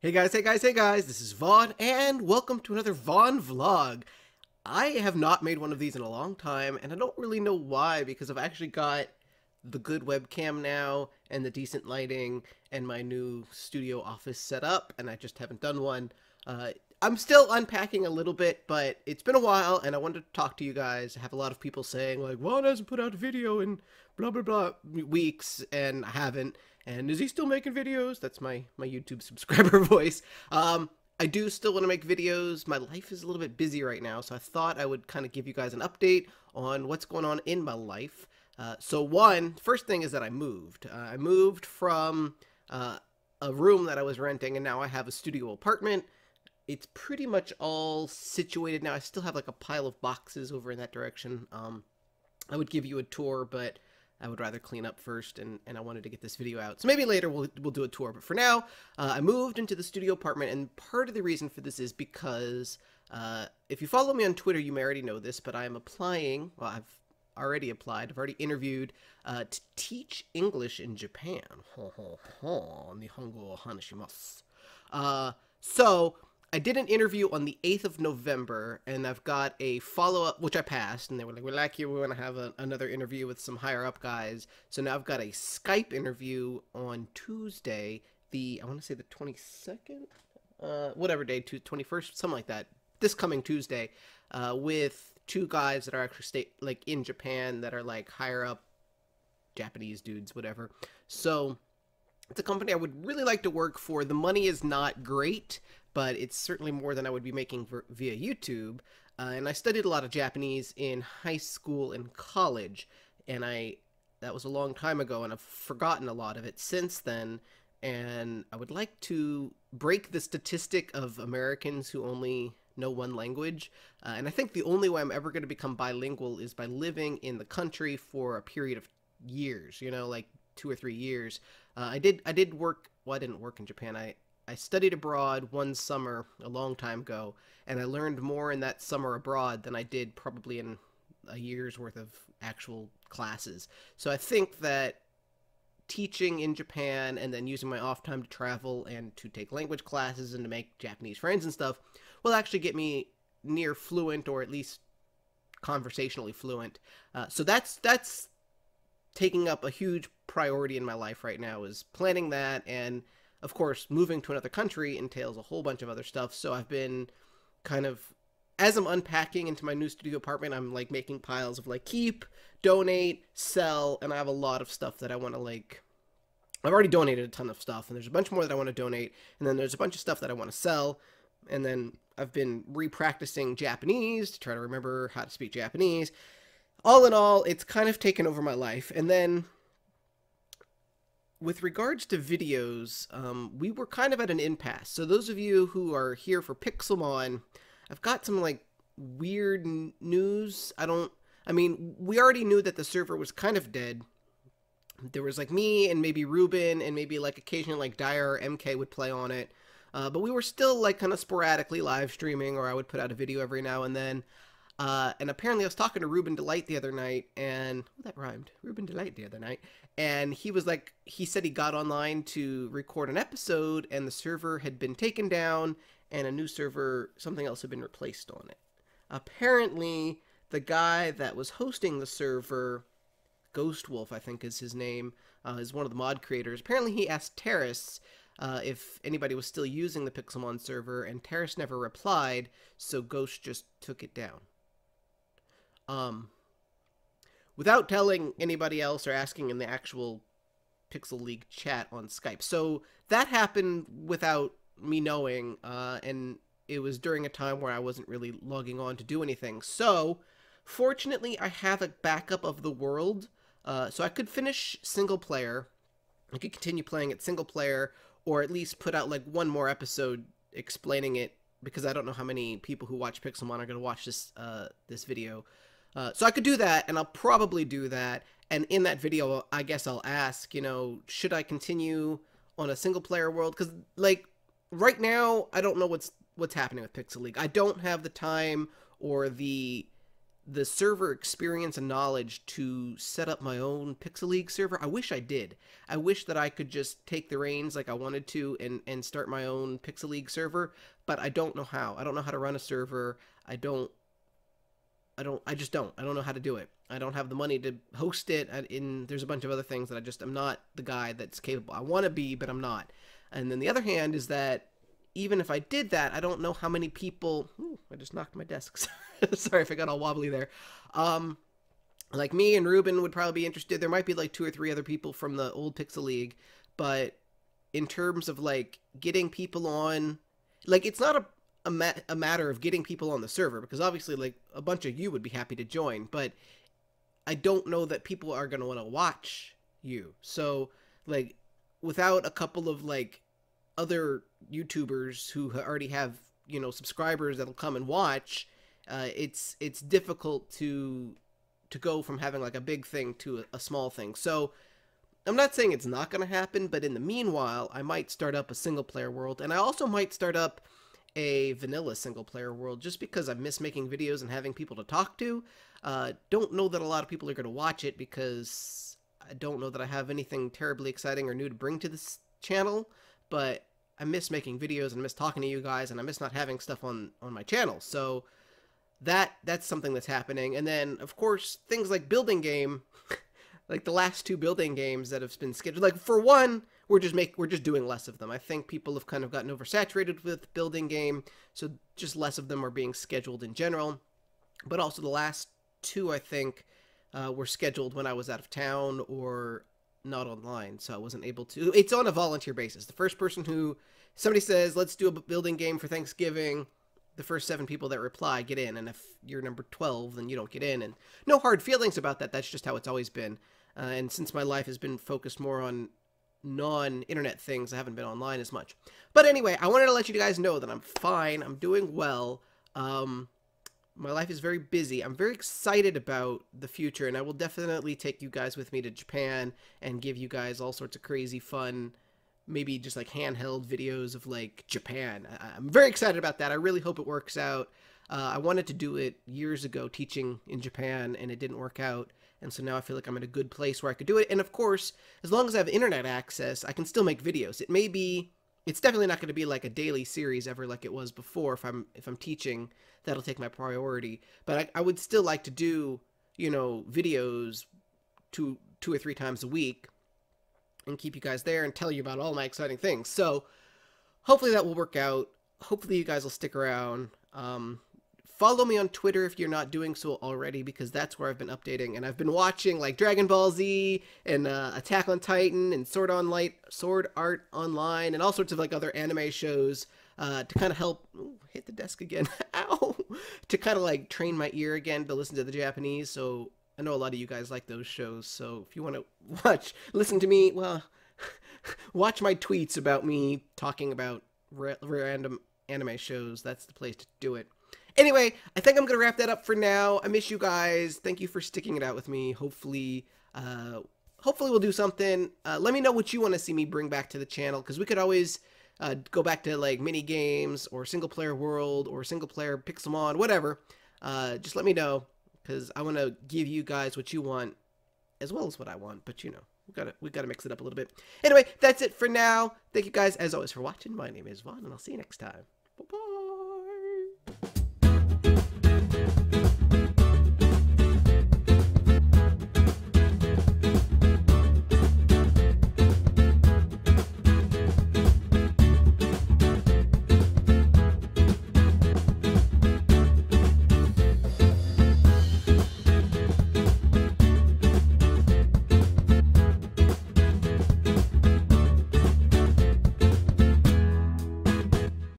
Hey guys, this is Vaughn, and welcome to another Vaughn vlog. I have not made one of these in a long time, and I don't really know why, because I've actually got the good webcam now, and the decent lighting, and my new studio office set up, and I just haven't done one. I'm still unpacking a little bit, but it's been a while, and I wanted to talk to you guys. I have a lot of people saying, like, Vaughn hasn't put out a video in blah blah blah weeks, and I haven't. And is he still making videos? That's my YouTube subscriber voice. I do still want to make videos. My life is a little bit busy right now, so I thought I would kind of give you guys an update on what's going on in my life. First thing is that I moved. I moved from a room that I was renting, and now I have a studio apartment. It's pretty much all situated now. I still have like a pile of boxes over in that direction. I would give you a tour, but I would rather clean up first, and I wanted to get this video out. So maybe later we'll do a tour, but for now, I moved into the studio apartment, and part of the reason for this is because if you follow me on Twitter, you may already know this, but I am applying, well, I've already applied, I've already interviewed to teach English in Japan. Nihongo hanishimasu. So I did an interview on the 8th of November, and I've got a follow-up, which I passed, and they were like, we like you, we want to have another interview with some higher-up guys. So now I've got a Skype interview on Tuesday, I want to say the 22nd? Whatever day, 21st, something like that, this coming Tuesday, with two guys that are actually in Japan that are, like, higher-up Japanese dudes, whatever. So it's a company I would really like to work for. The money is not great, but it's certainly more than I would be making via YouTube. And I studied a lot of Japanese in high school and college, and that was a long time ago, and I've forgotten a lot of it since then. And I would like to break the statistic of Americans who only know one language. And I think the only way I'm ever going to become bilingual is by living in the country for a period of years, like 2 or 3 years. I did work, well, I didn't work in Japan. I studied abroad one summer a long time ago, and I learned more in that summer abroad than I did probably in a year's worth of actual classes. So I think that teaching in Japan and then using my off time to travel and to take language classes and to make Japanese friends and stuff will actually get me near fluent, or at least conversationally fluent. So that's taking up a huge priority in my life right now, is planning that. And of course, moving to another country entails a whole bunch of other stuff. So I've been kind of, as I'm unpacking into my new studio apartment, I'm like making piles of like keep, donate, sell, and I have a lot of stuff that I want to I've already donated a ton of stuff, and there's a bunch more that I want to donate, and then there's a bunch of stuff that I want to sell, and then I've been repracticing Japanese to try to remember how to speak Japanese. All in all, it's kind of taken over my life. And then with regards to videos, we were kind of at an impasse. So those of you who are here for Pixelmon, I've got some like weird news. We already knew that the server was kind of dead. There was like me and maybe Ruben, and maybe like occasionally like Dyer or MK would play on it. But we were still like kind of sporadically live streaming, or I would put out a video every now and then. And apparently I was talking to Ruben Delight the other night, and that rhymed. Ruben Delight the other night, and he said he got online to record an episode, and the server had been taken down, and a new server, something else had been replaced on it. Apparently, the guy that was hosting the server, Ghost Wolf, I think is his name, is one of the mod creators. Apparently, he asked Terrace if anybody was still using the Pixelmon server, and Terrace never replied, so Ghost just took it down. Without telling anybody else or asking in the actual Pixel League chat on Skype. So that happened without me knowing, and it was during a time where I wasn't really logging on to do anything. So fortunately, I have a backup of the world, so I could finish single player. I could continue playing it single player, or at least put out like one more episode explaining it, because I don't know how many people who watch Pixelmon are going to watch this video. So I could do that, and I'll probably do that. And in that video, I guess I'll ask, should I continue on a single-player world? Because, like, right now, I don't know what's happening with Pixel League. I don't have the time or the the server experience and knowledge to set up my own Pixel League server. I wish I did. I wish that I could just take the reins like I wanted to and start my own Pixel League server, but I don't know how. I don't know how to run a server. I just don't. I don't know how to do it. I don't have the money to host it. There's a bunch of other things that I'm not the guy that's capable. I want to be, but I'm not. And then the other hand is that even if I did that, I don't know how many people... Ooh, I just knocked my desk. Sorry if I got all wobbly there. Like me and Ruben would probably be interested. There might be like 2 or 3 other people from the old Pixel League. But in terms of like getting people on... Like, it's not a matter of getting people on the server, because obviously like a bunch of you would be happy to join, but I don't know that people are going to want to watch you. So like without a couple of like other YouTubers who already have, you know, subscribers that'll come and watch, it's difficult to go from having like a big thing to a small thing. So I'm not saying it's not going to happen, but in the meanwhile, I might start up a single player world, and I also might start up a vanilla single player world just because I miss making videos and having people to talk to. Don't know that a lot of people are going to watch it because I don't know that I have anything terribly exciting or new to bring to this channel, but I miss making videos and I miss talking to you guys, and I miss not having stuff on my channel. So that's something that's happening. And then of course things like building game, like the last 2 building games that have been scheduled, like for one, we're just doing less of them. I think people have kind of gotten oversaturated with building game, so just less of them are being scheduled in general. But also the last 2, I think, were scheduled when I was out of town or not online, so I wasn't able to. It's on a volunteer basis. The first person who, somebody says, let's do a building game for Thanksgiving, the first 7 people that reply get in, and if you're number 12, then you don't get in. And no hard feelings about that. That's just how it's always been. And since my life has been focused more on non-internet things, I haven't been online as much. But anyway, I wanted to let you guys know that I'm fine. I'm doing well. My life is very busy. I'm very excited about the future, and I will definitely take you guys with me to Japan and give you guys all sorts of crazy fun, maybe just like handheld videos of like Japan. I'm very excited about that. I really hope it works out. I wanted to do it years ago, teaching in Japan, and it didn't work out. And so now I feel like I'm in a good place where I could do it. And of course, as long as I have internet access, I can still make videos. It's definitely not going to be like a daily series ever like it was before. If I'm teaching, that'll take my priority. But I would still like to do, you know, videos 2 or 3 times a week and keep you guys there and tell you about all my exciting things. So hopefully that will work out. Hopefully you guys will stick around. Follow me on Twitter if you're not doing so already, because that's where I've been updating. And I've been watching like Dragon Ball Z and Attack on Titan and Sword Art Online and all sorts of like other anime shows to kind of help... Ooh, hit the desk again. Ow! To kind of like train my ear again to listen to the Japanese. So I know a lot of you guys like those shows. So if you want to listen to me, well, watch my tweets about me talking about random anime shows. That's the place to do it. Anyway, I think I'm going to wrap that up for now. I miss you guys. Thank you for sticking it out with me. Hopefully we'll do something. Let me know what you want to see me bring back to the channel, because we could always go back to like mini games or single player world or single player Pixelmon, whatever. Just let me know, because I want to give you guys what you want as well as what I want. But you know, we gotta mix it up a little bit. Anyway, that's it for now. Thank you guys as always for watching. My name is Vaughn, and I'll see you next time. Bye-bye.